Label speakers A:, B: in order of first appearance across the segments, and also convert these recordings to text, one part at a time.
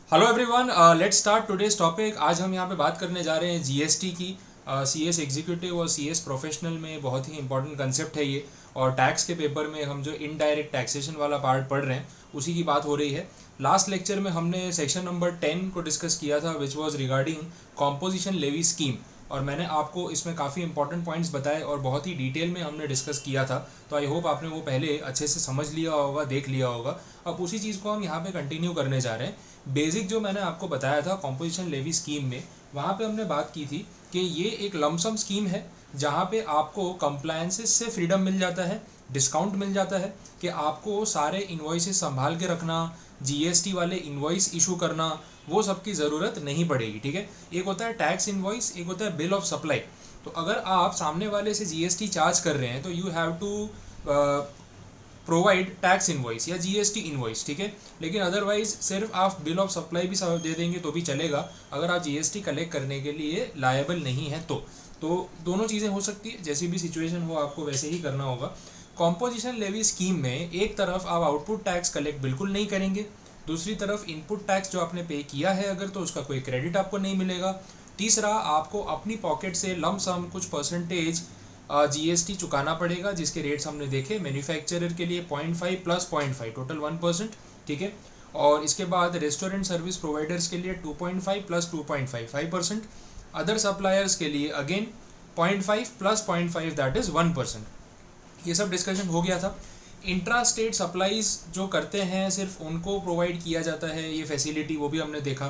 A: Hello everyone, let's start today's topic. आज हम यहाँ पे बात करने जा रहे हैं जीएसटी की। सीएस एग्जीक्यूटिव और सीएस प्रोफेशनल में बहुत ही इंपॉर्टेंट कंसेप्ट है ये। और टैक्स के पेपर में हम जो इनडायरेक्ट टैक्सेशन वाला पार्ट पढ़ रहे हैं उसी की बात हो रही है। लास्ट लेक्चर में हमने सेक्शन नंबर 10 को डिस्कस किया था, which was regarding composition levy scheme. और मैंने आपको इसमें काफ़ी इंपॉर्टेंट पॉइंट्स बताए और बहुत ही डिटेल में हमने डिस्कस किया था। तो आई होप आपने वो पहले अच्छे से समझ लिया होगा, देख लिया होगा। अब उसी चीज़ को हम यहाँ पे कंटिन्यू करने जा रहे हैं। बेसिक जो मैंने आपको बताया था कॉम्पोजिशन लेवी स्कीम में, वहाँ पे हमने बात की थी कि ये एक लमसम स्कीम है जहाँ पे आपको कंप्लायंसेस से फ्रीडम मिल जाता है, डिस्काउंट मिल जाता है कि आपको सारे इन्वॉइसेस संभाल के रखना, जीएसटी वाले इन्वॉइस इशू करना, वो सब की ज़रूरत नहीं पड़ेगी। ठीक है, एक होता है टैक्स इन्वॉइस, एक होता है बिल ऑफ सप्लाई। तो अगर आप सामने वाले से जीएसटी चार्ज कर रहे हैं तो you have to provide tax invoice या जीएसटी इन्वॉइस। ठीक है, लेकिन अदरवाइज सिर्फ आप बिल ऑफ सप्लाई भी दे देंगे तो भी चलेगा अगर आप जीएसटी कलेक्ट करने के लिए लायबल नहीं है तो दोनों चीज़ें हो सकती है, जैसी भी सिचुएशन हो आपको वैसे ही करना होगा। कॉम्पोजिशन लेवी स्कीम में एक तरफ आप आउटपुट टैक्स कलेक्ट बिल्कुल नहीं करेंगे, दूसरी तरफ इनपुट टैक्स जो आपने पे किया है अगर तो उसका कोई क्रेडिट आपको नहीं मिलेगा, तीसरा आपको अपनी पॉकेट से लम सम कुछ परसेंटेज जीएसटी चुकाना पड़ेगा, जिसके रेट्स हमने देखे। मैन्युफैक्चरर के लिए 0.5 प्लस 0.5 टोटल 1%। ठीक है, और इसके बाद रेस्टोरेंट सर्विस प्रोवाइडर्स के लिए 2.5 प्लस 2.5 5%। अदर सप्लायर्स के लिए अगेन 0.5 प्लस 0.5 दैट इज 1%। ये सब डिस्कशन हो गया था। इंट्रा स्टेट सप्लाईज जो करते हैं सिर्फ उनको प्रोवाइड किया जाता है ये फैसिलिटी, वो भी हमने देखा।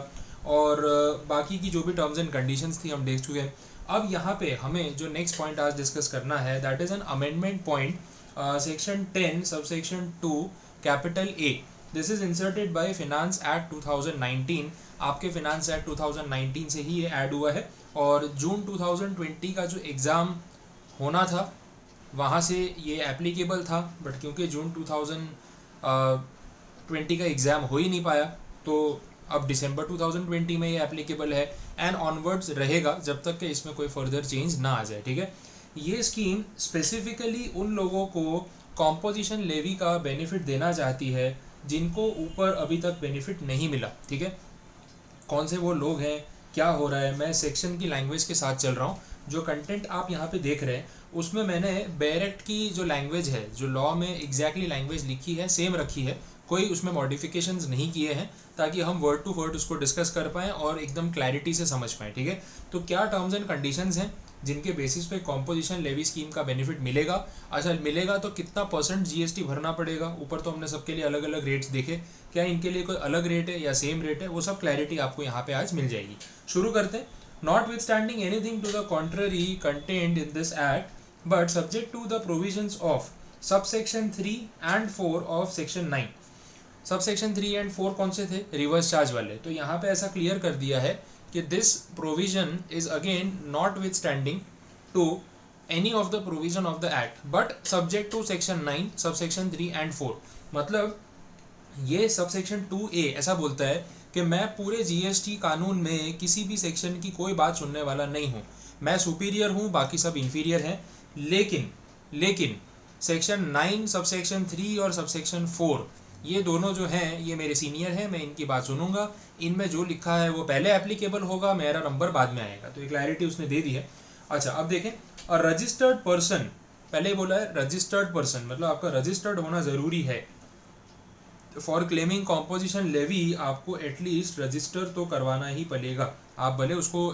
A: और बाकी की जो भी टर्म्स एंड कंडीशंस थी हम देख चुके हैं। अब यहाँ पे हमें जो नेक्स्ट पॉइंट आज डिस्कस करना है that is an amendment point, section 10 subsection 2 capital A. This is inserted by finance act 2019। आपके फिनांस एक्ट 2019 से ही ये ऐड हुआ है। और जून 2020 का जो एग्ज़ाम होना था वहाँ से ये एप्लीकेबल था, बट क्योंकि जून 2020 का एग्ज़ाम हो ही नहीं पाया तो अब दिसंबर 2020 में ये एप्लीकेबल है एंड ऑनवर्ड्स रहेगा जब तक कि इसमें कोई फर्दर चेंज ना आ जाए। ठीक है, ये स्कीम स्पेसिफिकली उन लोगों को कॉम्पोजिशन लेवी का बेनिफिट देना चाहती है जिनको ऊपर अभी तक बेनिफिट नहीं मिला। ठीक है, कौन से वो लोग हैं, क्या हो रहा है, मैं सेक्शन की लैंग्वेज के साथ चल रहा हूँ। जो कंटेंट आप यहाँ पे देख रहे हैं उसमें मैंने बेयर एक्ट की जो लैंग्वेज है, जो लॉ में एग्जैक्टली लैंग्वेज लिखी है सेम रखी है, कोई उसमें मॉडिफिकेशंस नहीं किए हैं, ताकि हम वर्ड टू वर्ड उसको डिस्कस कर पाएँ और एकदम क्लैरिटी से समझ पाएँ। ठीक है, तो क्या टर्म्स एंड कंडीशंस हैं जिनके बेसिस पे कॉम्पोजिशन लेवी स्कीम का बेनिफिट मिलेगा। अच्छा, मिलेगा तो कितना परसेंट जीएसटी भरना पड़ेगा। ऊपर तो हमने सबके लिए अलग अलग रेट्स देखे, क्या इनके लिए कोई अलग रेट है या सेम रेट है, वो सब क्लैरिटी आपको यहाँ पे आज मिल जाएगी। शुरू करते हैं। Notwithstanding anything to the contrary contained in this act, but subject to the provisions of subsection 3 and 4 of section 9। Subsection 3 and 4 कौन से थे? रिवर्स चार्ज वाले। तो यहाँ पे ऐसा क्लियर कर दिया है कि this provision is again notwithstanding to any of the provision of the act but subject to section 9 subsection 3 and 4। मतलब ये सबसेक्शन 2A ऐसा बोलता है कि मैं पूरे जीएसटी कानून में किसी भी सेक्शन की कोई बात सुनने वाला नहीं हूँ, मैं सुपीरियर हूँ, बाकी सब इन्फीरियर हैं। लेकिन सेक्शन 9 सबसेक्शन 3 और सबसेक्शन 4 ये दोनों जो हैं ये मेरे सीनियर हैं, मैं इनकी बात सुनूंगा, इनमें जो लिखा है वो पहले एप्लीकेबल होगा, मेरा नंबर बाद में आएगा। तो ये क्लैरिटी उसने दे दी है। अच्छा, अब देखें, अ रजिस्टर्ड पर्सन, पहले ही बोला है रजिस्टर्ड पर्सन, मतलब आपका रजिस्टर्ड होना ज़रूरी है। फॉर क्लेमिंग कॉम्पोजिशन लेवी आपको एटलीस्ट रजिस्टर तो करवाना ही पड़ेगा। आप भले उसको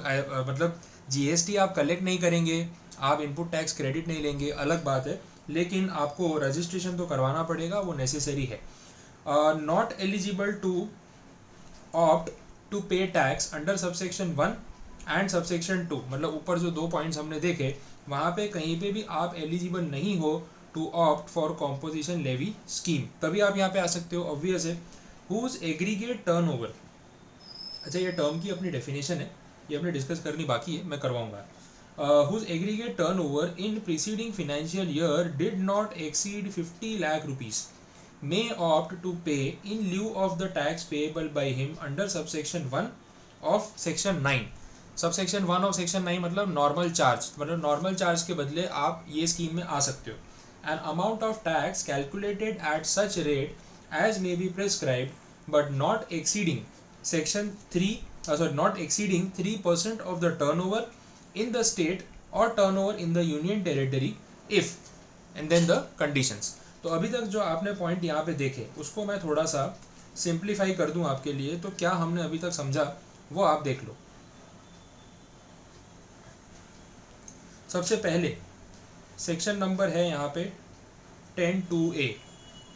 A: मतलब जीएसटी आप कलेक्ट नहीं करेंगे, आप इनपुट टैक्स क्रेडिट नहीं लेंगे, अलग बात है, लेकिन आपको रजिस्ट्रेशन तो करवाना पड़ेगा, वो नेसेसरी है। Not eligible to opt to pay tax under subsection 1 and subsection 2। मतलब ऊपर जो दो पॉइंट्स हमने देखे वहाँ पे कहीं पे भी आप एलिजिबल नहीं हो to opt for composition levy scheme, तभी आप यहाँ पे आ सकते हो। ऑब्वियस है। Whose aggregate turnover. अच्छा, ये टर्म की अपनी डेफिनेशन है, ये अपने डिस्कस करनी बाकी है, मैं करवाऊंगा। Whose aggregate turnover in preceding financial year did not exceed 50 lakh rupees may opt to pay in lieu of the tax payable by him under subsection 1 of section 9। Subsection 1 of section 9 मतलब normal charge, मतलब normal charge के बदले आप ये scheme में आ सकते हो। An amount of tax calculated at such rate as may be prescribed but not exceeding section 3 not exceeding 3% of the turnover in the state or turnover in the union territory if and then the conditions. तो अभी तक जो आपने point यहाँ पे देखे उसको मैं थोड़ा सा सिंप्लीफाई कर दूं आपके लिए, तो क्या हमने अभी तक समझा वो आप देख लो। सबसे पहले सेक्शन नंबर है यहाँ पे 10(2)(a।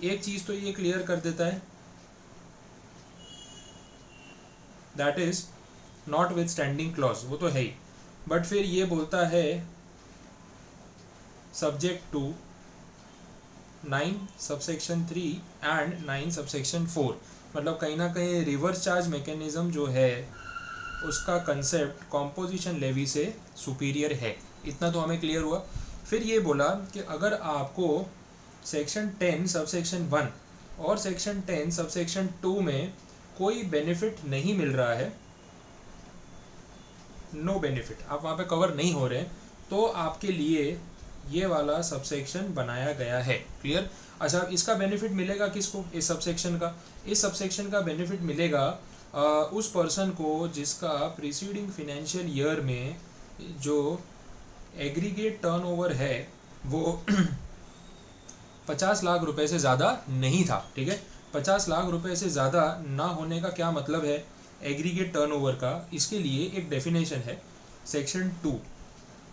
A: एक चीज तो ये क्लियर कर देता है, that is notwithstanding clause, वो तो है ही, बट फिर ये बोलता है subject to 9 subsection 3 and 9 subsection 4। मतलब कहीं ना कहीं रिवर्स चार्ज मैकेनिज्म जो है उसका कंसेप्ट कॉम्पोजिशन लेवी से सुपीरियर है, इतना तो हमें क्लियर हुआ। फिर ये बोला कि अगर आपको सेक्शन 10 सबसेक्शन 1 और सेक्शन 10 सबसेक्शन 2 में कोई बेनिफिट नहीं मिल रहा है, नो बेनिफिट, आप वहाँ पे कवर नहीं हो रहे, तो आपके लिए ये वाला सबसेक्शन बनाया गया है। क्लियर? अच्छा, इसका बेनिफिट मिलेगा किसको? इस सबसेक्शन का, इस सबसेक्शन का बेनिफिट मिलेगा उस पर्सन को जिसका प्रीसीडिंग फाइनेंशियल ईयर में जो एग्रीगेट टर्नओवर है वो 50 लाख रुपए से ज़्यादा नहीं था। ठीक है, 50 लाख रुपए से ज़्यादा ना होने का क्या मतलब है एग्रीगेट टर्नओवर का? इसके लिए एक डेफिनेशन है सेक्शन 2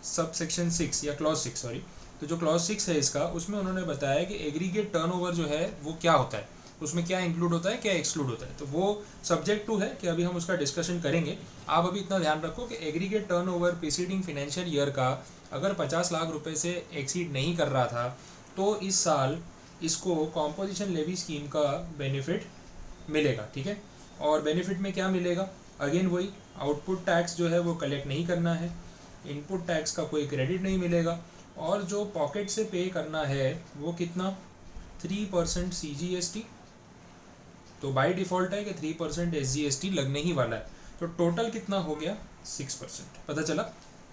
A: सब सेक्शन 6 या क्लॉज 6, सॉरी। तो जो क्लॉज 6 है इसका, उसमें उन्होंने बताया कि एग्रीगेट टर्नओवर जो है वो क्या होता है, उसमें क्या इंक्लूड होता है, क्या एक्सक्लूड होता है। तो वो सब्जेक्ट 2 है कि अभी हम उसका डिस्कशन करेंगे। आप अभी इतना ध्यान रखो कि aggregate turnover preceding financial year का अगर 50 लाख रुपए से एक्सीड नहीं कर रहा था तो इस साल इसको कॉम्पोजिशन लेवी स्कीम का बेनिफिट मिलेगा। ठीक है, और बेनिफिट में क्या मिलेगा? अगेन वही, आउटपुट टैक्स जो है वो कलेक्ट नहीं करना है, इनपुट टैक्स का कोई क्रेडिट नहीं मिलेगा, और जो पॉकेट से पे करना है वो कितना? 3% CGST। तो बाय डिफ़ॉल्ट है कि 3% SGST लगने ही वाला है। तो टोटल कितना हो गया? 6%। पता चला?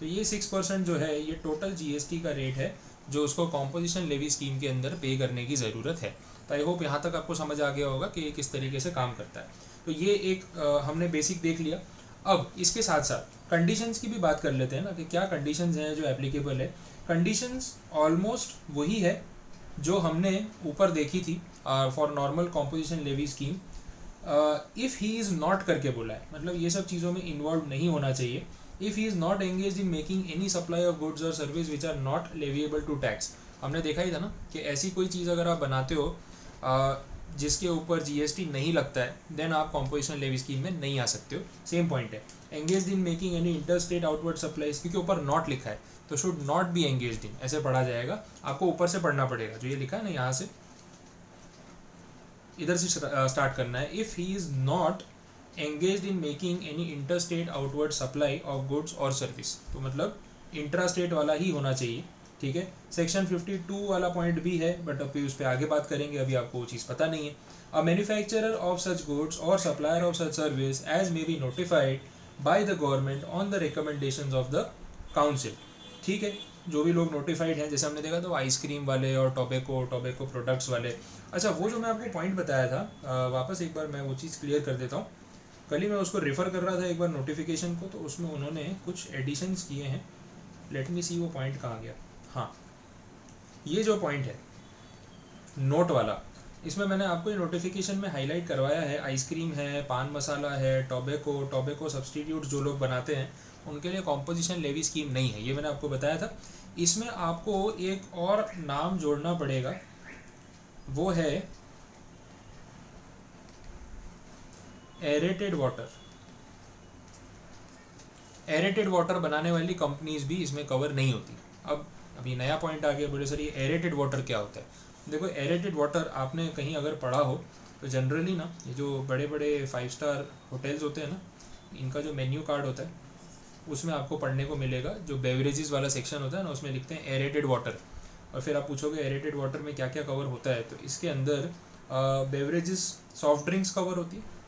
A: तो ये 6% जो है ये टोटल GST का रेट है जो उसको कॉम्पोजिशन लेवी स्कीम के अंदर पे करने की ज़रूरत है। तो आई होप यहाँ तक आपको समझ आ गया होगा कि ये किस तरीके से काम करता है। तो ये एक हमने बेसिक देख लिया। अब इसके साथ साथ कंडीशंस की भी बात कर लेते हैं ना, कि क्या कंडीशंस हैं जो एप्लीकेबल है। कंडीशंस ऑलमोस्ट वही है जो हमने ऊपर देखी थी for normal composition levy scheme. If he is not करके बोला है, मतलब ये सब चीज़ों में इन्वॉल्व नहीं होना चाहिए। If he is not engage in making any supply of goods or service which are not leviable to tax. हमने देखा ही था ना कि ऐसी कोई चीज़ अगर आप बनाते हो जिसके ऊपर GST नहीं लगता है, देन आप कॉम्पोजिशन लेवी स्कीम में नहीं आ सकते हो। सेम पॉइंट है, engage in making any inter state outward supplies, क्योंकि ऊपर नॉट लिखा है तो should not be engaged in, ऐसे पढ़ा जाएगा। आपको ऊपर से पढ़ना पड़ेगा, जो ये लिखा है ना यहाँ से, इधर से स्टार्ट करना है। If he is not engaged in making any inter state outward supply of goods or service, तो मतलब इंट्रा स्टेट वाला ही होना चाहिए। ठीक है, सेक्शन 52 वाला पॉइंट भी है, बट अभी उस पर आगे बात करेंगे, अभी आपको वो चीज़ पता नहीं है। A manufacturer of such goods or supplier of such service as may be notified by the government on the recommendations of the council. ठीक है, जो भी लोग नोटिफाइड हैं, जैसे हमने देखा तो आइसक्रीम वाले और टोबैको प्रोडक्ट्स वाले। अच्छा, वो जो मैं आपको पॉइंट बताया था, वापस एक बार मैं वो चीज़ क्लियर कर देता हूँ। कल ही मैं उसको रेफ़र कर रहा था एक बार नोटिफिकेशन को, तो उसमें उन्होंने कुछ एडिशंस किए हैं। लेट मी सी वो पॉइंट कहाँ गया। हाँ, ये जो पॉइंट है नोट वाला, इसमें मैंने आपको ये नोटिफिकेशन में हाईलाइट करवाया है। आइसक्रीम है, पान मसाला है, टोबैको सब्सटीट्यूट जो लोग बनाते हैं उनके लिए कॉम्पोजिशन लेवी स्कीम नहीं है, ये मैंने आपको बताया था। इसमें आपको एक और नाम जोड़ना पड़ेगा, वो है एरेटेड वाटर। एरेटेड वाटर बनाने वाली कंपनीज भी इसमें कवर नहीं होती। अब अभी नया पॉइंट आ गया, बोले सर ये एरेटेड वाटर क्या होता है। देखो, एरेटेड वाटर आपने कहीं अगर पढ़ा हो तो जनरली ना, ये जो बड़े बड़े 5 स्टार होटल्स होते हैं ना, इनका जो मेन्यू कार्ड होता है उसमें आपको पढ़ने को मिलेगा, जो बेवरेजेस वाला सेक्शन होता है ना, उसमें लिखते हैं एरेटेड वाटर। और फिर आप पूछोगे एरेटेड वाटर में क्या क्या कवर होता है, तो इसके अंदर बेवरेजेस, सॉफ्ट ड्रिंक्स कवर होती है।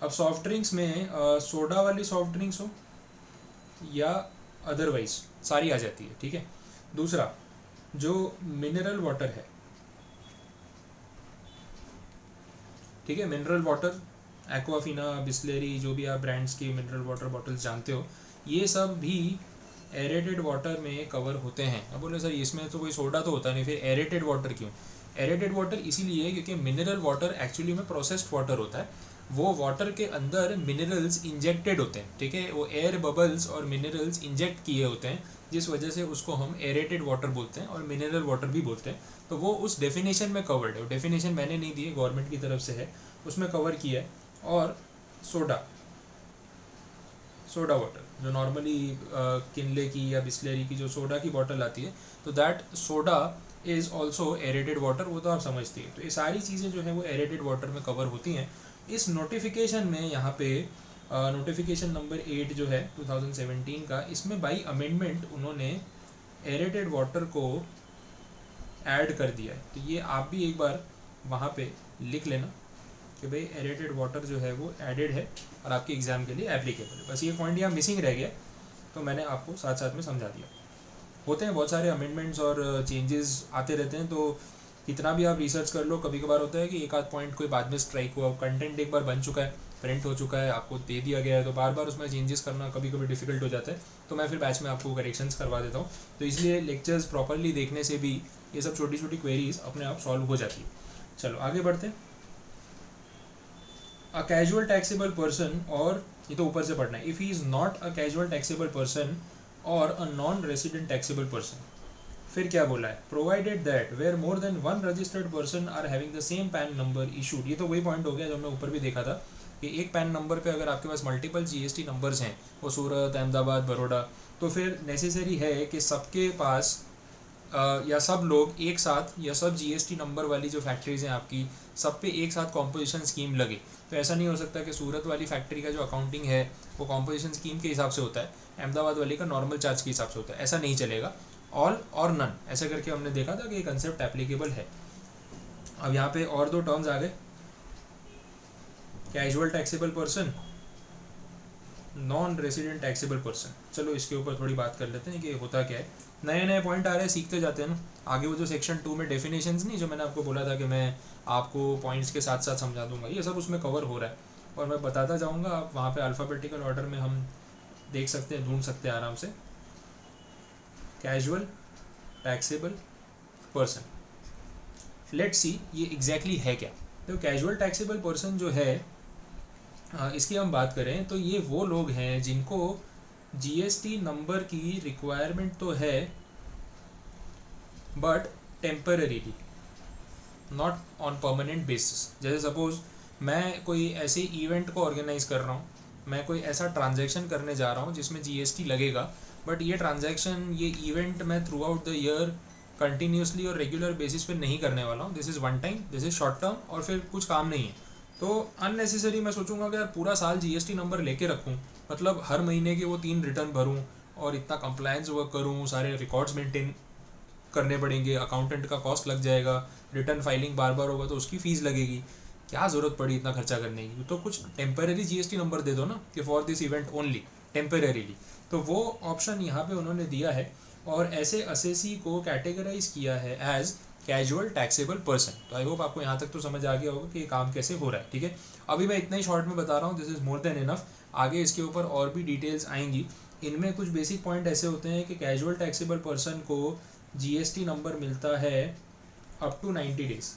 A: अब सॉफ्ट ड्रिंक्स में सोडा वाली सॉफ्ट ड्रिंक्स हो या अदरवाइज सारी आ जाती है। ठीक है, दूसरा जो मिनरल वाटर है, ठीक है। मिनरल वाटर, एक्वाफिना, बिस्लेरी, जो भी आप ब्रांड्स की मिनरल वाटर बॉटल्स जानते हो, ये सब भी एरेटेड वाटर में कवर होते हैं। अब बोले सर इसमें तो कोई सोडा तो होता नहीं, फिर एरेटेड वाटर क्यों? एरेटेड वाटर इसीलिए क्योंकि मिनरल वाटर एक्चुअली में प्रोसेस्ड वाटर होता है। वो वाटर के अंदर मिनरल्स इंजेक्टेड होते हैं, ठीक है, वो एयर बबल्स और मिनरल्स इंजेक्ट किए होते हैं, जिस वजह से उसको हम एरेटेड वाटर बोलते हैं और मिनरल वाटर भी बोलते हैं। तो वो उस डेफिनेशन में कवर्ड है। वो डेफिनेशन मैंने नहीं दी है, गवर्नमेंट की तरफ से है, उसमें कवर किया है। और सोडा वाटर जो नॉर्मली किनले की या बिस्लेरी की जो सोडा की बॉटल आती है, तो that soda is also aerated water, वो तो आप समझती हैं। तो ये सारी चीज़ें जो है वो एरेटेड वाटर में कवर होती हैं। इस नोटिफिकेशन में यहाँ पे नोटिफिकेशन नंबर 8 जो है 2017 का, इसमें बाई अमेंडमेंट उन्होंने एरेटेड वाटर को ऐड कर दिया है। तो ये आप भी एक बार वहाँ पे लिख लेना कि भाई एरेटेड वाटर जो है वो एडेड है और आपके एग्ज़ाम के लिए एप्लीकेबल है। बस ये पॉइंट यहाँ मिसिंग रह गया, तो मैंने आपको साथ साथ में समझा दिया। होते हैं बहुत सारे अमेंडमेंट्स और चेंजेस आते रहते हैं, तो कितना भी आप रिसर्च कर लो, कभी कभार होता है कि एक आध पॉइंट कोई बाद में स्ट्राइक हुआ, कंटेंट एक बार बन चुका है, प्रिंट हो चुका है, आपको दे दिया गया है, तो बार बार उसमें चेंजेस करना कभी कभी डिफिकल्ट हो जाता है। तो मैं फिर बैच में आपको करेक्शंस करवा देता हूँ। तो इसलिए लेक्चर्स प्रॉपरली देखने से भी ये सब छोटी छोटी क्वेरीज अपने आप सॉल्व हो जाती है। चलो आगे बढ़ते हैं। अ कैजुअल टैक्सेबल पर्सन, और ये तो ऊपर से पढ़ना है, if he is not a casual taxable person और a non resident taxable person. फिर क्या बोला है? Provided that where more than one registered person are having the same PAN number issued. ये तो वही पॉइंट हो गया जो हमने ऊपर भी देखा था कि एक पैन नंबर पे अगर आपके पास मल्टीपल जीएसटी नंबर्स हैं, वो सूरत, अहमदाबाद, बड़ौदा, तो फिर नेसेसरी है कि सबके पास या सब लोग एक साथ, या सब जीएसटी नंबर वाली जो फैक्ट्रीज हैं आपकी, सब पे एक साथ कॉम्पोजिशन स्कीम लगे। तो ऐसा नहीं हो सकता कि सूरत वाली फैक्ट्री का जो अकाउंटिंग है वो कॉम्पोजिशन स्कीम के हिसाब से होता है, अहमदाबाद वाली का नॉर्मल चार्ज के हिसाब से होता है, ऐसा नहीं चलेगा। ऑल और नन ऐसे करके हमने देखा था कि ये कंसेप्ट एप्लीकेबल है। अब यहाँ पे और दो टर्म्स आ गए, casual taxable person, non resident taxable person. चलो इसके ऊपर थोड़ी बात कर लेते हैं कि होता क्या है। नए नए पॉइंट आ रहे हैं, सीखते जाते हैं ना। आगे वो जो सेक्शन 2 में डेफिनेशंस नहीं, जो मैंने आपको बोला था कि मैं आपको पॉइंट्स के साथ साथ समझा दूंगा, ये सब उसमें कवर हो रहा है और मैं बताता जाऊंगा। आप वहाँ पे अल्फ़ाबेटिकल ऑर्डर में हम देख सकते हैं, ढूंढ सकते हैं आराम से। Casual taxable person, let's see ये एग्जैक्टली है क्या। तो कैजुअल टैक्सेबल पर्सन जो है, इसकी हम बात करें तो ये वो लोग हैं जिनको जीएसटी नंबर की रिक्वायरमेंट तो है, but temporarily, not on permanent basis. जैसे सपोज मैं कोई ऐसे इवेंट को ऑर्गेनाइज कर रहा हूँ, मैं कोई ऐसा ट्रांजैक्शन करने जा रहा हूँ जिसमें जीएसटी लगेगा, बट ये ट्रांजैक्शन, ये इवेंट मैं through out the year continuously और रेगुलर बेसिस पे नहीं करने वाला हूँ। This is one time, this is short term, और फिर कुछ काम नहीं है। तो अननेसेसरी मैं सोचूंगा कि यार पूरा साल जीएसटी नंबर लेके रखूँ, मतलब हर महीने के वो 3 रिटर्न भरूँ और इतना कंप्लायंस वर्क करूँ, सारे रिकॉर्ड्स मेंटेन करने पड़ेंगे, अकाउंटेंट का कॉस्ट लग जाएगा, रिटर्न फाइलिंग बार बार होगा तो उसकी फ़ीस लगेगी, क्या ज़रूरत पड़ी इतना खर्चा करने की। तो कुछ टेम्पररी जीएसटी नंबर दे दो ना कि for this event only, temporarily. तो वो ऑप्शन यहाँ पे उन्होंने दिया है और ऐसे असेसी को कैटेगराइज किया है एज कैजुअल टैक्सेबल पर्सन। तो आई होप आपको यहाँ तक तो समझ आ गया होगा कि ये काम कैसे हो रहा है, ठीक है। अभी मैं इतना ही शॉर्ट में बता रहा हूँ, this is more than enough. आगे इसके ऊपर और भी डिटेल्स आएंगी। इनमें कुछ बेसिक पॉइंट ऐसे होते हैं कि कैजुअल टैक्सेबल पर्सन को जीएसटी नंबर मिलता है up to 90 days,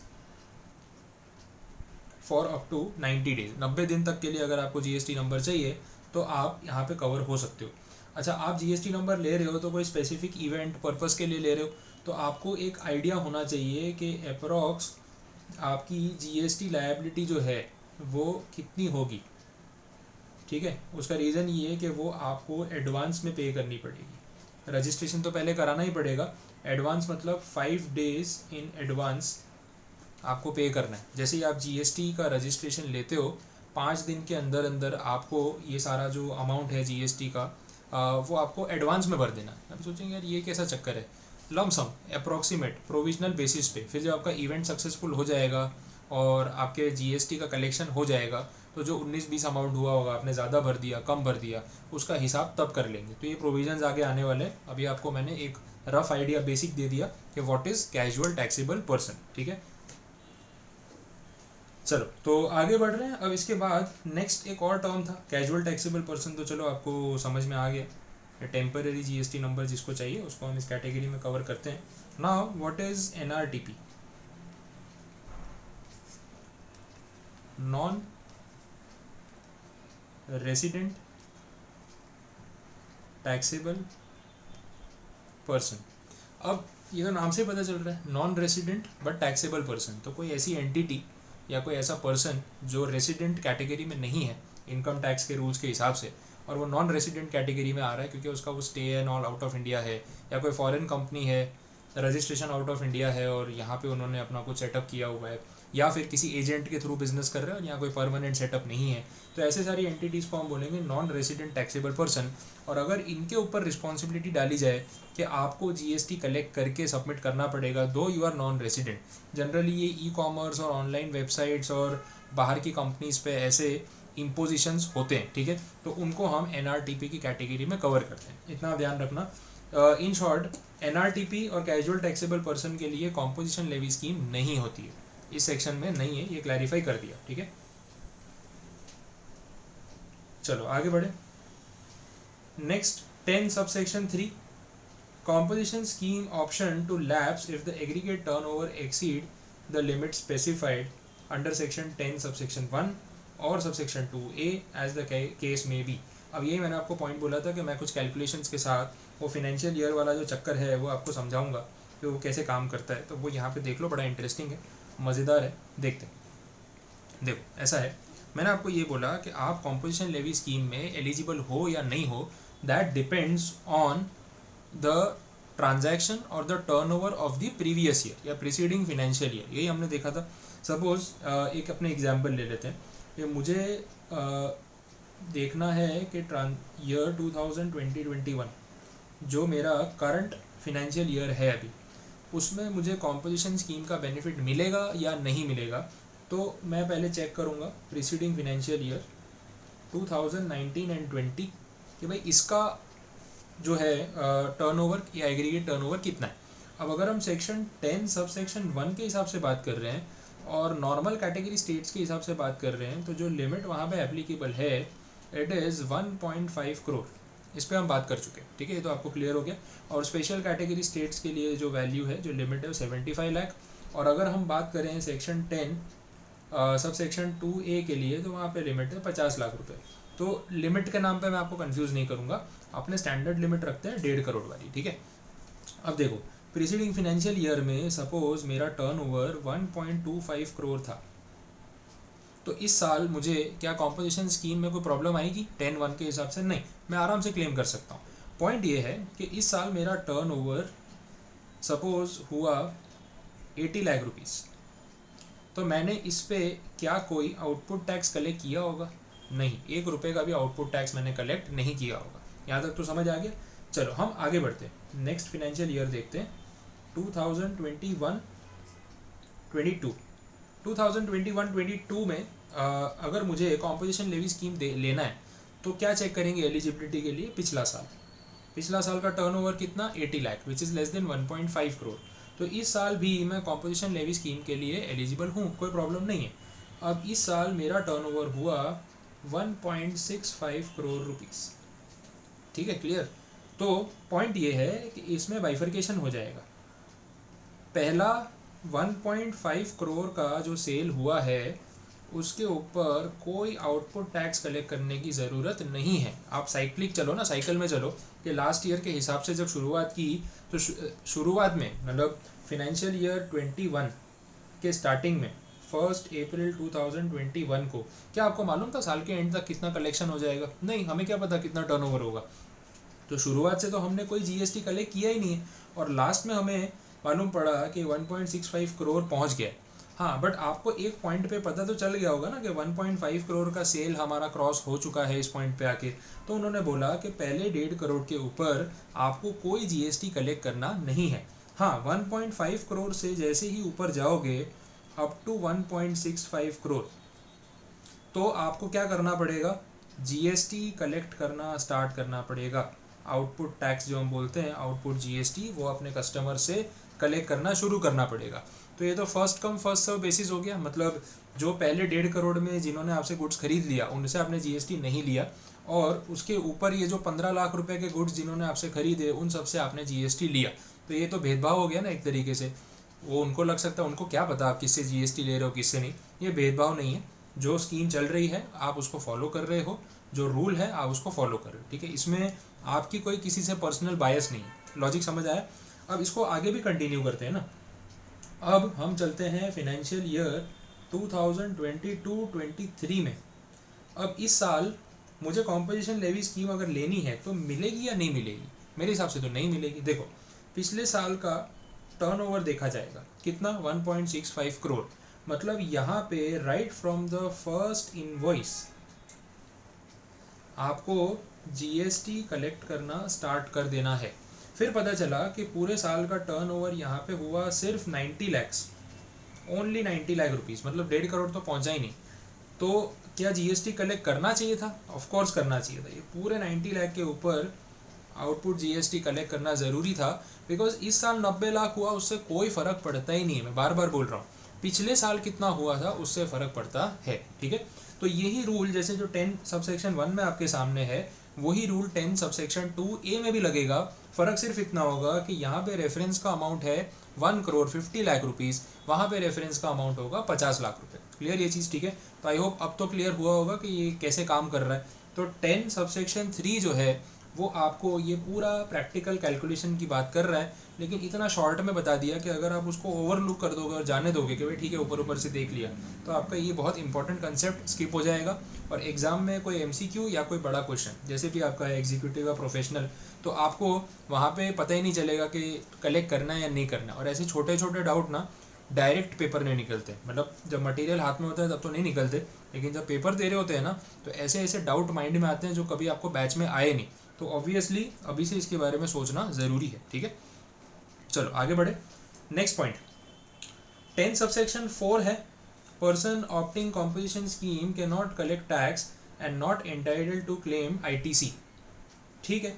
A: for up to 90 days. 90 दिन तक के लिए अगर आपको जीएसटी नंबर चाहिए तो आप यहाँ पे कवर हो सकते हो। अच्छा, आप जीएसटी नंबर ले रहे हो तो कोई स्पेसिफिक इवेंट पर्पस के लिए ले रहे हो, तो आपको एक आइडिया होना चाहिए कि अप्रॉक्स आपकी जीएसटी लायबिलिटी जो है वो कितनी होगी, ठीक है। उसका रीज़न ये है कि वो आपको एडवांस में पे करनी पड़ेगी। रजिस्ट्रेशन तो पहले कराना ही पड़ेगा, एडवांस मतलब 5 डेज इन एडवांस आपको पे करना है। जैसे ही आप जीएसटी का रजिस्ट्रेशन लेते हो, 5 दिन के अंदर अंदर आपको ये सारा जो अमाउंट है जीएसटी का, वो आपको एडवांस में भर देना है। आप सोचेंगे यार ये कैसा चक्कर है, लमसम अप्रॉक्सीमेट प्रोविजनल बेसिस पे। फिर जब आपका इवेंट सक्सेसफुल हो जाएगा और आपके जीएसटी का कलेक्शन हो जाएगा, तो जो 19-20 अमाउंट हुआ होगा, आपने ज़्यादा भर दिया कम भर दिया, उसका हिसाब तब कर लेंगे। तो ये प्रोविजंस आगे आने वाले हैं। अभी आपको मैंने एक रफ आइडिया बेसिक दे दिया कि what is casual taxable person, ठीक है। चलो तो आगे बढ़ रहे हैं। अब इसके बाद नेक्स्ट एक और टर्म था कैजुअल टैक्सेबल पर्सन, तो चलो आपको समझ में आ गया। टेम्पररी जीएसटी नंबर जिसको चाहिए उसको हम इस कैटेगरी में कवर करते हैं। Now what is NRTP? Non resident taxable person. अब ये तो नाम से पता चल रहा है non resident but taxable person, तो कोई ऐसी एंटिटी या कोई ऐसा पर्सन जो रेसिडेंट कैटेगरी में नहीं है इनकम टैक्स के रूल्स के हिसाब से, और वो नॉन रेसिडेंट कैटेगरी में आ रहा है क्योंकि उसका वो stay and all out of India है, या कोई फॉरेन कंपनी है, रजिस्ट्रेशन आउट ऑफ इंडिया है और यहाँ पे उन्होंने अपना कुछ सेटअप किया हुआ है, या फिर किसी एजेंट के थ्रू बिजनेस कर रहे हैं और यहाँ कोई परमानेंट सेटअप नहीं है, तो ऐसे सारी एंटिटीज़ को हम बोलेंगे नॉन रेसिडेंट टैक्सेबल पर्सन। और अगर इनके ऊपर रिस्पॉन्सिबिलिटी डाली जाए कि आपको जीएसटी कलेक्ट करके सबमिट करना पड़ेगा though you are non resident, generally ये ई कॉमर्स और ऑनलाइन वेबसाइट्स और बाहर की कंपनीज पे ऐसे इम्पोजिशंस होते हैं, ठीक है, तो उनको हम एनआरटीपी की कैटेगरी में कवर करते हैं, इतना ध्यान रखना। इन शॉर्ट एनआरटीपी और कैजुअल टैक्सेबल पर्सन के लिए कॉम्पोजिशन लेवी स्कीम नहीं होती है, इस सेक्शन में नहीं है, ये क्लैरिफाई कर दिया, ठीक है। चलो आगे बढ़े। Next 10 subsection 3 composition scheme option to lapse if the aggregate turnover exceed the limit specified under section 10 subsection 1 और subsection 2A as the case may be। अब यही मैंने आपको पॉइंट बोला था कि मैं कुछ कैलकुलेशंस के साथ वो फिनेंशियल ईयर वाला जो चक्कर है वो आपको समझाऊंगा कि वो कैसे काम करता है, तो वो यहाँ पे देख लो, बड़ा इंटरेस्टिंग है, मज़ेदार है, देखते हैं। देखो ऐसा है, मैंने आपको ये बोला कि आप कॉम्पोजिशन लेवी स्कीम में एलिजिबल हो या नहीं हो, that depends on the transaction और the turnover of the previous year या प्रीसीडिंग फाइनेंशियल ईयर, यही हमने देखा था। सपोज एक अपने एग्जांपल ले लेते हैं कि मुझे देखना है कि ईयर 2020-21 जो मेरा करंट फाइनेंशियल ईयर है अभी, उसमें मुझे कॉम्पोजिशन स्कीम का बेनिफिट मिलेगा या नहीं मिलेगा, तो मैं पहले चेक करूँगा प्रीसीडिंग फाइनेंशियल ईयर 2019 एंड 20 कि भाई इसका जो है टर्नओवर या एग्रीगेट टर्नओवर कितना है। अब अगर हम सेक्शन 10 सब सेक्शन 1 के हिसाब से बात कर रहे हैं और नॉर्मल कैटेगरी स्टेट्स के हिसाब से बात कर रहे हैं, तो जो लिमिट वहाँ पे एप्लीकेबल है इट इज़ 1.5 करोड़, इस पर हम बात कर चुके हैं, ठीक है, ये तो आपको क्लियर हो गया। और स्पेशल कैटेगरी स्टेट्स के लिए जो वैल्यू है, जो लिमिट है, वो 75 लाख। और अगर हम बात करें सेक्शन 10 सब सेक्शन 2A के लिए, तो वहाँ पे लिमिट है 50 लाख रुपए। तो लिमिट के नाम पे मैं आपको कंफ्यूज नहीं करूँगा, अपने स्टैंडर्ड लिमिट रखते हैं 1.5 करोड़ वाली, ठीक है। अब देखो प्रीसीडिंग फाइनेंशियल ईयर में सपोज मेरा टर्नओवर 1.25 करोड़ था, तो इस साल मुझे क्या कॉम्पोजिशन स्कीम में कोई प्रॉब्लम आएगी 10-1 के हिसाब से? नहीं, मैं आराम से क्लेम कर सकता हूँ। पॉइंट ये है कि इस साल मेरा टर्नओवर सपोज हुआ 80 लाख रुपीज़, तो मैंने इस पे क्या कोई आउटपुट टैक्स कलेक्ट किया होगा? नहीं, 1 रुपये का भी आउटपुट टैक्स मैंने कलेक्ट नहीं किया होगा। यहाँ तक तो समझ आ गया। चलो हम आगे बढ़ते हैं, नेक्स्ट फाइनेंशियल ईयर देखते हैं 2021-22। 2021-22 में अगर मुझे कॉम्पोजिशन लेवी स्कीम लेना है तो क्या चेक करेंगे एलिजिबिलिटी के लिए? पिछला साल का टर्नओवर कितना? 80 lakh which is less than 1.5 crore. तो इस साल भी मैं कॉम्पोजिशन लेवी स्कीम के लिए एलिजिबल हूँ, कोई प्रॉब्लम नहीं है। अब इस साल मेरा टर्नओवर हुआ 1.65 करोड़ रुपीस, ठीक है, क्लियर। तो पॉइंट ये है कि इसमें बाइफर्केशन हो जाएगा। पहला 1.5 करोड़ का जो सेल हुआ है उसके ऊपर कोई आउटपुट टैक्स कलेक्ट करने की ज़रूरत नहीं है। आप साइक्लिक चलो ना, साइकिल में चलो कि लास्ट ईयर के हिसाब से जब शुरुआत की तो शुरुआत में मतलब फाइनेंशियल ईयर 21 के स्टार्टिंग में 1 अप्रैल 2021 को क्या आपको मालूम था साल के एंड तक कितना कलेक्शन हो जाएगा? नहीं, हमें क्या पता कितना टर्नओवर होगा। तो शुरुआत से तो हमने कोई जीएसटी कलेक्ट किया ही नहीं है और लास्ट में हमें मालूम पड़ा कि 1.65 करोड़ पहुंच गया। हाँ, बट आपको एक पॉइंट पे पता तो चल गया होगा ना कि 1.5 करोड़ का सेल हमारा क्रॉस हो चुका है इस पॉइंट पे आके। तो उन्होंने बोला कि पहले 1.5 करोड़ के ऊपर आपको कोई जीएसटी कलेक्ट करना नहीं है। हाँ, 1.5 करोड़ से जैसे ही ऊपर जाओगे अप टू 1.65 करोड़ तो आपको क्या करना पड़ेगा? जीएसटी कलेक्ट करना स्टार्ट करना पड़ेगा। आउटपुट टैक्स जो हम बोलते हैं, आउटपुट जीएसटी, वो अपने कस्टमर से कलेक्ट करना शुरू करना पड़ेगा। तो ये तो first come first serve basis हो गया, मतलब जो पहले 1.5 करोड़ में जिन्होंने आपसे गुड्स खरीद लिया उनसे आपने जीएसटी नहीं लिया, और उसके ऊपर ये जो 15 लाख रुपए के गुड्स जिन्होंने आपसे खरीदे उन सबसे आपने जीएसटी लिया। तो ये तो भेदभाव हो गया ना एक तरीके से। वो उनको लग सकता है, उनको क्या पता आप किससे जीएसटी ले रहे हो किससे नहीं। ये भेदभाव नहीं है, जो स्कीम चल रही है आप उसको फॉलो कर रहे हो, जो रूल है आप उसको फॉलो कर रहे हो, ठीक है। इसमें आपकी कोई किसी से पर्सनल बायस नहीं है। लॉजिक समझ आया? अब इसको आगे भी कंटिन्यू करते हैं ना। अब हम चलते हैं फाइनेंशियल ईयर 2022-23 में। अब इस साल मुझे कॉम्पोजिशन लेवी स्कीम अगर लेनी है तो मिलेगी या नहीं मिलेगी? मेरे हिसाब से तो नहीं मिलेगी। देखो, पिछले साल का टर्नओवर देखा जाएगा, कितना? 1.65 करोड़। मतलब यहाँ पे right from the first invoice आपको जीएसटी कलेक्ट करना स्टार्ट कर देना है। फिर पता चला कि पूरे साल का टर्नओवर यहाँ पे हुआ सिर्फ 90 लैक्स, ओनली 90 लाख रुपीस, मतलब 1.5 करोड़ तो पहुंचा ही नहीं। तो क्या जीएसटी कलेक्ट करना चाहिए था? ऑफ कोर्स करना चाहिए था। ये पूरे 90 लाख के ऊपर आउटपुट जीएसटी कलेक्ट करना ज़रूरी था, बिकॉज इस साल 90 लाख हुआ उससे कोई फ़र्क पड़ता ही नहीं है। मैं बार बार बोल रहा हूँ, पिछले साल कितना हुआ था उससे फ़र्क पड़ता है, ठीक है। तो यही रूल जैसे जो 10 सबसेक्शन 1 में आपके सामने है, वही रूल 10 सबसेक्शन 2A में भी लगेगा। फ़र्क सिर्फ इतना होगा कि यहाँ पे रेफरेंस का अमाउंट है 1 करोड़ 50 लाख रुपीज़, वहाँ पे रेफरेंस का अमाउंट होगा 50 लाख रुपए। क्लियर ये चीज़, ठीक है। तो आई होप अब तो क्लियर हुआ होगा कि ये कैसे काम कर रहा है। तो 10 सबसेक्शन 3 जो है वो आपको ये पूरा प्रैक्टिकल कैलकुलेशन की बात कर रहा है, लेकिन इतना शॉर्ट में बता दिया कि अगर आप उसको ओवरलुक कर दोगे और जाने दोगे कि भाई ठीक है ऊपर ऊपर से देख लिया, तो आपका ये बहुत इंपॉर्टेंट कंसेप्ट स्किप हो जाएगा। और एग्जाम में कोई एमसीक्यू या कोई बड़ा क्वेश्चन जैसे कि आपका है एग्जीक्यूटिव या प्रोफेशनल, तो आपको वहाँ पे पता ही नहीं चलेगा कि कलेक्ट करना है या नहीं करना। और ऐसे छोटे छोटे डाउट ना डायरेक्ट पेपर में निकलते हैं, मतलब जब मटेरियल हाथ में होता है तब तो नहीं निकलते, लेकिन जब पेपर दे रहे होते हैं ना तो ऐसे ऐसे डाउट माइंड में आते हैं जो कभी आपको बैच में आए नहीं। तो ऑब्वियसली अभी से इसके बारे में सोचना ज़रूरी है, ठीक है। चलो आगे बढ़े। नेक्स्ट पॉइंट 10 सबसेक्शन 4 है, person opting composition scheme can not collect tax and not entitled to claim ITC. ठीक है,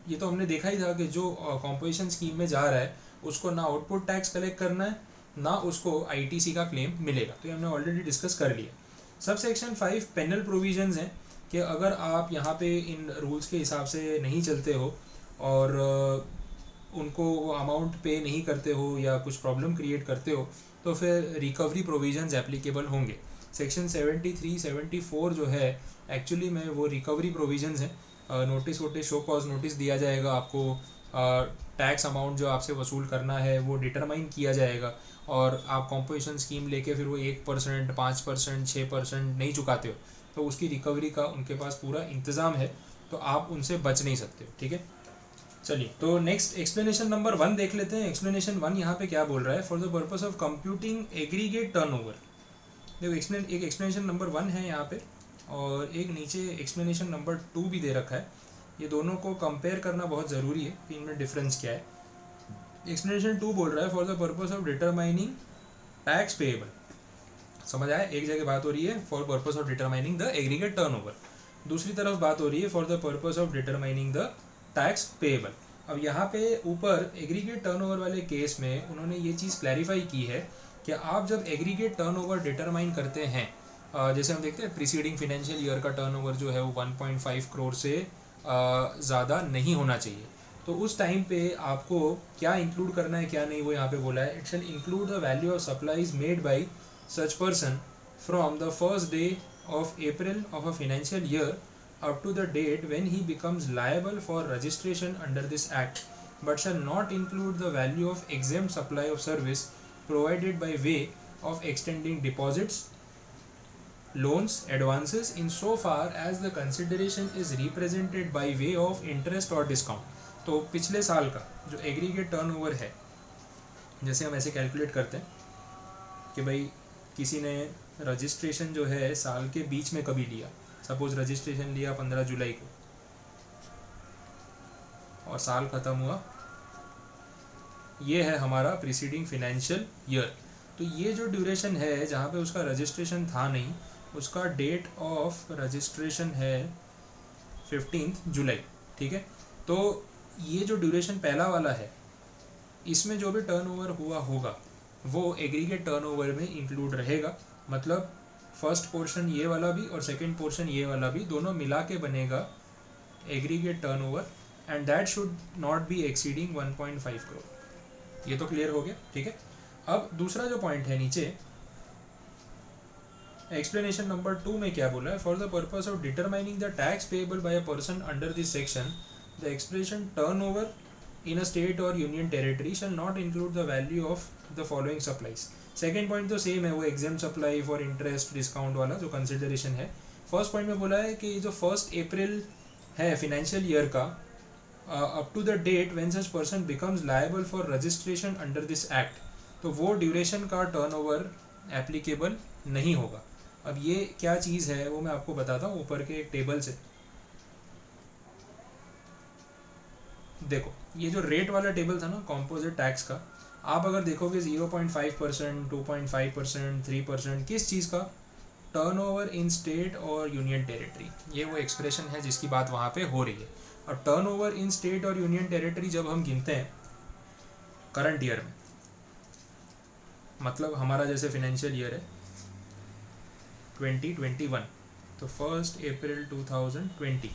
A: ये तो हमने देखा ही था कि जो कॉम्पोजिशन स्कीम में जा रहा है उसको ना आउटपुट टैक्स कलेक्ट करना है ना उसको आईटीसी का क्लेम मिलेगा। तो ये हमने ऑलरेडी डिस्कस कर लिया। सब सेक्शन 5 पेनल प्रोविजंस हैं कि अगर आप यहाँ पे इन रूल्स के हिसाब से नहीं चलते हो और उनको अमाउंट पे नहीं करते हो या कुछ प्रॉब्लम क्रिएट करते हो तो फिर रिकवरी प्रोविजंस एप्लीकेबल होंगे। सेक्शन 73 74 जो है एक्चुअली में वो रिकवरी प्रोविजंस हैं। नोटिस वोटिस शो कॉज नोटिस दिया जाएगा आपको, टैक्स अमाउंट जो आपसे वसूल करना है वो डिटरमाइन किया जाएगा, और आप कॉम्पोजिशन स्कीम लेके फिर वो 1%, 5%, 6% नहीं चुकाते हो तो उसकी रिकवरी का उनके पास पूरा इंतज़ाम है, तो आप उनसे बच नहीं सकते, ठीक है। चलिए तो नेक्स्ट एक्सप्लेनेशन नंबर 1 देख लेते हैं। एक्सप्लेनेशन 1 यहाँ पे क्या बोल रहा है, for the purpose of computing aggregate turnover. देखो एक एक्सप्लेनेशन नंबर 1 है यहाँ पे और एक नीचे एक्सप्लेनेशन नंबर 2 भी दे रखा है। ये दोनों को कंपेयर करना बहुत ज़रूरी है कि इनमें डिफरेंस क्या है। एक्सप्लेनेशन 2 बोल रहा है for the purpose of determining tax payable. समझ आया, एक जगह बात हो रही है for purpose of determining the aggregate turnover, दूसरी तरफ बात हो रही है for the purpose of determining the tax payable. अब यहाँ पे ऊपर एग्रीगेट टर्नओवर वाले केस में उन्होंने ये चीज़ क्लैरिफाई की है कि आप जब एग्रीगेट टर्नओवर डिटरमाइन करते हैं, जैसे हम देखते हैं प्रीसीडिंग फाइनेंशियल ईयर का टर्नओवर जो है वो 1.5 करोड़ से ज़्यादा नहीं होना चाहिए, तो उस टाइम पे आपको क्या इंक्लूड करना है क्या नहीं वो यहाँ पे बोला है। It shall include the value of supplies made by such person from the first day of April of a financial year up to the date when he becomes liable for registration under this act, but shall not include the value of exempt supply of service provided by way of extending deposits, loans, advances in so far as the consideration is represented by way of interest or discount। तो पिछले साल का जो aggregate turnover है, जैसे हम ऐसे calculate करते हैं कि भाई किसी ने रजिस्ट्रेशन जो है साल के बीच में कभी लिया, सपोज रजिस्ट्रेशन लिया 15 जुलाई को और साल खत्म हुआ, ये है हमारा प्रीसीडिंग फाइनेंशियल ईयर। तो ये जो ड्यूरेशन है जहाँ पे उसका रजिस्ट्रेशन था नहीं, उसका डेट ऑफ रजिस्ट्रेशन है 15 जुलाई, ठीक है। तो ये जो ड्यूरेशन पहला वाला है इसमें जो भी टर्नओवर हुआ होगा वो एग्रीगेट टर्नओवर में इंक्लूड रहेगा। मतलब फर्स्ट पोर्शन ये वाला भी और सेकंड पोर्शन ये वाला भी दोनों मिला के बनेगा aggregate turnover, and that should not be exceeding 1.5 crore. ये तो क्लियर हो गया, ठीक है। अब दूसरा जो पॉइंट है नीचे एक्सप्लेनेशन नंबर 2 में क्या बोला है, for the purpose of determining the tax payable by a person under this section the expression turnover in a state or union territory shall not include the value of the following supplies। Second point तो same है, वो exempt supply for interest discount वाला जो consideration है। First point में बोला है कि जो 1 अप्रैल है फाइनेंशियल ईयर का up to the date when such person becomes liable for registration under this act, तो वो ड्यूरेशन का टर्नओवर एप्लीकेबल नहीं होगा। अब ये क्या चीज़ है वो मैं आपको बताता हूँ ऊपर के एक टेबल से। देखो ये जो रेट वाला टेबल था ना कॉम्पोजिट टैक्स का, आप अगर देखोगे 0.5%, 2.5%, 3%, किस चीज़ का, टर्नओवर इन स्टेट और यूनियन टेरिटरी, ये वो एक्सप्रेशन है जिसकी बात वहाँ पे हो रही है। और टर्नओवर इन स्टेट और यूनियन टेरिटरी जब हम गिनते हैं करंट ईयर में, मतलब हमारा जैसे फाइनेंशियल ईयर है 2021, तो 1 अप्रैल 2020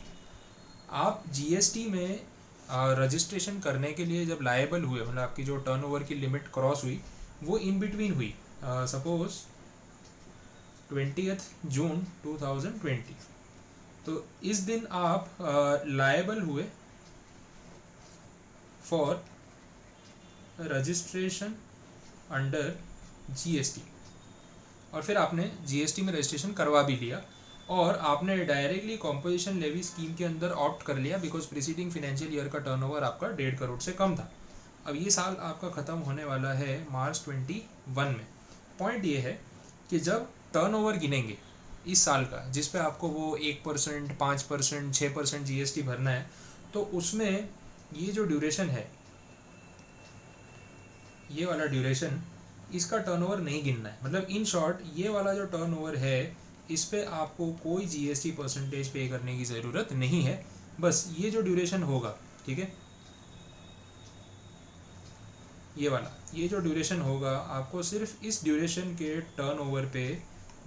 A: आप जीएसटी में रजिस्ट्रेशन करने के लिए जब लायबल हुए, मतलब आपकी जो टर्नओवर की लिमिट क्रॉस हुई वो इन बिटवीन हुई, सपोज 20 जून 2020, तो इस दिन आप लायबल हुए फॉर रजिस्ट्रेशन अंडर जीएसटी, और फिर आपने जीएसटी में रजिस्ट्रेशन करवा भी लिया और आपने डायरेक्टली कॉम्पोजिशन लेवी स्कीम के अंदर ऑप्ट कर लिया बिकॉज प्रीसीडिंग फाइनेंशियल ईयर का टर्नओवर आपका 1.5 करोड़ से कम था। अब ये साल आपका ख़त्म होने वाला है मार्च 21 में। पॉइंट ये है कि जब टर्नओवर गिनेंगे इस साल का जिस पे आपको वो 1%, 5%, 6% जीएसटी भरना है, तो उसमें ये जो ड्यूरेशन है, ये वाला ड्यूरेशन, इसका टर्नओवर नहीं गिनना है। मतलब इन शॉर्ट ये वाला जो टर्नओवर है इस पे आपको कोई जीएसटी परसेंटेज पे करने की ज़रूरत नहीं है। बस ये जो ड्यूरेशन होगा, ठीक है, ये वाला, ये जो ड्यूरेशन होगा आपको सिर्फ इस ड्यूरेशन के टर्नओवर पे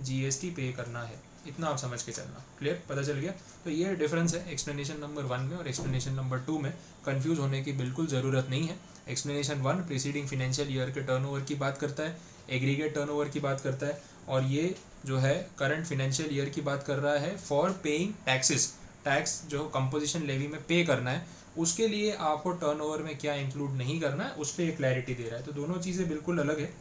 A: जीएसटी पे करना है। इतना आप समझ के चलना। क्लियर, पता चल गया? तो ये डिफरेंस है एक्सप्लेनेशन नंबर 1 में और एक्सप्लेनेशन नंबर 2 में। कंफ्यूज होने की बिल्कुल ज़रूरत नहीं है। एक्सप्लेनेशन 1 प्रीसीडिंग फाइनेंशियल ईयर के टर्नओवर की बात करता है, एग्रीगेट टर्नओवर की बात करता है, और ये जो है करंट फाइनेंशियल ईयर की बात कर रहा है फॉर पेइंग टैक्सेस। टैक्स जो कंपोजिशन लेवी में पे करना है उसके लिए आपको टर्नओवर में क्या इंक्लूड नहीं करना है उस पर एक क्लैरिटी दे रहा है। तो दोनों चीज़ें बिल्कुल अलग है,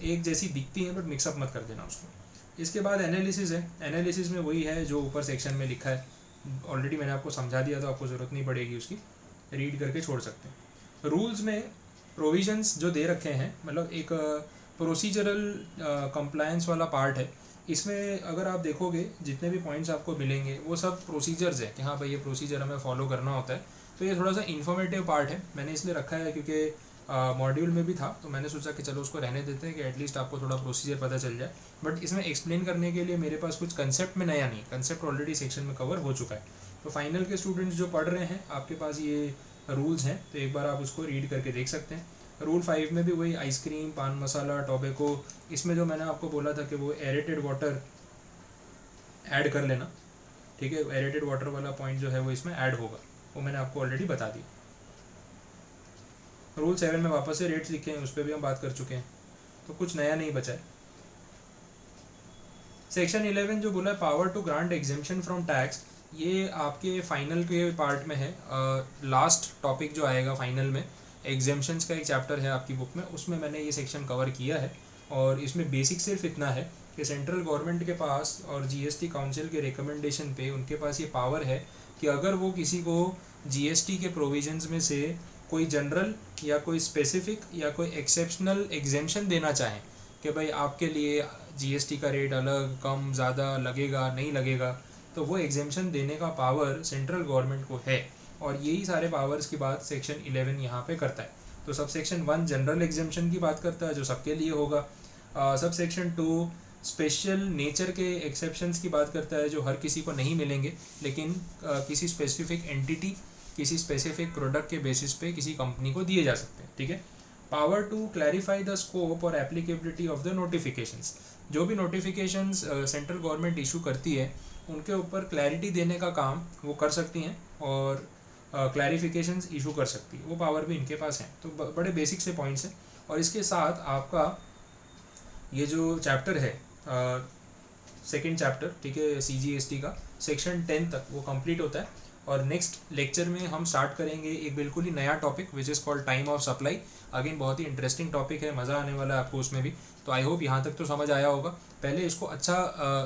A: एक जैसी दिखती हैं बट मिक्सअप मत कर देना उसको। इसके बाद एनालिसिस है। एनालिसिस में वही है जो ऊपर सेक्शन में लिखा है, ऑलरेडी मैंने आपको समझा दिया तो आपको ज़रूरत नहीं पड़ेगी उसकी, रीड करके छोड़ सकते हैं। रूल्स में प्रोविजंस जो दे रखे हैं, मतलब एक प्रोसीजरल कंप्लायंस वाला पार्ट है। इसमें अगर आप देखोगे जितने भी पॉइंट्स आपको मिलेंगे वो सब प्रोसीजर्स है कि हाँ भाई ये प्रोसीजर हमें फॉलो करना होता है। तो ये थोड़ा सा इन्फॉर्मेटिव पार्ट है, मैंने इसलिए रखा है क्योंकि मॉड्यूल में भी था तो मैंने सोचा कि चलो उसको रहने देते हैं कि एटलीस्ट आपको थोड़ा प्रोसीजर पता चल जाए। बट इसमें एक्सप्लेन करने के लिए मेरे पास कुछ कंसेप्ट में नया नहीं, कंसेप्ट ऑलरेडी सेक्शन में कवर हो चुका है। तो फाइनल के स्टूडेंट्स जो पढ़ रहे हैं आपके पास ये रूल्स हैं तो एक बार आप उसको रीड करके देख सकते हैं। रूल 5 में भी वही आइसक्रीम, पान मसाला, टोबैको, इसमें जो मैंने आपको बोला था कि वो एरेटेड वाटर ऐड कर लेना, ठीक है, एरेटेड वाटर वाला पॉइंट जो है वो इसमें ऐड होगा, वो मैंने आपको ऑलरेडी बता दिया। रूल 7 में वापस से रेट्स लिखे हैं, उस पर भी हम बात कर चुके हैं, तो कुछ नया नहीं बचा है। सेक्शन 11 जो बोला है power to grant exemption from tax, ये आपके फाइनल के पार्ट में है। लास्ट टॉपिक जो आएगा फाइनल में, एग्जेम्पशंस का एक चैप्टर है आपकी बुक में, उसमें मैंने ये सेक्शन कवर किया है। और इसमें बेसिक सिर्फ इतना है कि सेंट्रल गवर्नमेंट के पास और जीएसटी काउंसिल के रिकमेंडेशन पे उनके पास ये पावर है कि अगर वो किसी को जीएसटी के प्रोविजंस में से कोई जनरल या कोई स्पेसिफिक या कोई एक्सेप्शनल एग्जेम्पशन देना चाहें कि भाई आपके लिए जीएसटी का रेट अलग, कम, ज़्यादा लगेगा, नहीं लगेगा, तो वो एग्जेम्पशन देने का पावर सेंट्रल गवर्नमेंट को है। और यही सारे पावर्स की बात सेक्शन 11 यहाँ पे करता है। तो सब सेक्शन 1 जनरल एग्जेम्पशन की बात करता है जो सबके लिए होगा। सब सेक्शन 2 स्पेशल नेचर के एक्सेप्शंस की बात करता है जो हर किसी को नहीं मिलेंगे, लेकिन किसी स्पेसिफिक एंटिटी, किसी स्पेसिफिक प्रोडक्ट के बेसिस पे किसी कंपनी को दिए जा सकते हैं, ठीक है। Power to clarify the scope और एप्लीकेबिलिटी ऑफ द नोटिफिकेशंस। जो भी नोटिफिकेशंस सेंट्रल गवर्नमेंट इशू करती है उनके ऊपर क्लैरिटी देने का काम वो कर सकती हैं और क्लैरिफिकेशंस इशू कर सकती है, वो पावर भी इनके पास है। तो बड़े बेसिक से पॉइंट्स हैं। और इसके साथ आपका ये जो चैप्टर है सेकेंड चैप्टर, ठीक है, CGST का सेक्शन 10 तक वो कंप्लीट होता है। और नेक्स्ट लेक्चर में हम स्टार्ट करेंगे एक बिल्कुल ही नया topic which is called time of supply. Again बहुत ही इंटरेस्टिंग टॉपिक है, मज़ा आने वाला है आपको उसमें भी। तो आई होप यहाँ तक तो समझ आया होगा। पहले इसको अच्छा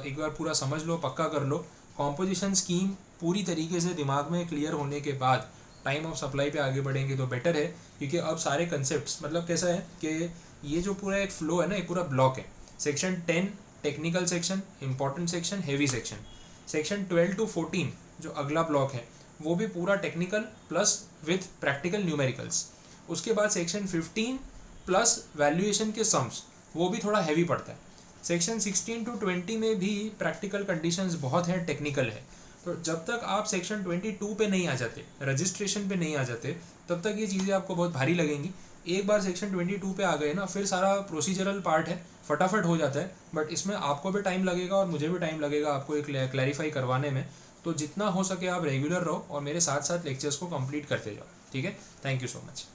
A: एक बार पूरा समझ लो, पक्का कर लो। कॉम्पोजिशन स्कीम पूरी तरीके से दिमाग में क्लियर होने के बाद टाइम ऑफ सप्लाई पे आगे बढ़ेंगे तो बेटर है, क्योंकि अब सारे कंसेप्ट मतलब कैसा है कि ये जो पूरा एक फ्लो है ना, एक पूरा ब्लॉक है। Section 10 technical section, important section, heavy section. Section 12 to 14 जो अगला ब्लॉक है वो भी पूरा technical plus with practical numericals. उसके बाद सेक्शन 15 प्लस वैल्यूएशन के सम्स, वो भी थोड़ा हैवी पड़ता है। सेक्शन 16 to 20 में भी प्रैक्टिकल कंडीशंस बहुत हैं, टेक्निकल है। तो जब तक आप सेक्शन 22 पे नहीं आ जाते, रजिस्ट्रेशन पे नहीं आ जाते, तब तक ये चीज़ें आपको बहुत भारी लगेंगी। एक बार सेक्शन 22 पे आ गए ना, फिर सारा प्रोसीजरल पार्ट है, फटाफट हो जाता है। बट इसमें आपको भी टाइम लगेगा और मुझे भी टाइम लगेगा आपको एक क्लैरिफाई करवाने में। तो जितना हो सके आप रेगुलर रहो और मेरे साथ साथ लेक्चर्स को कंप्लीट करते जाओ, ठीक है। Thank you so much.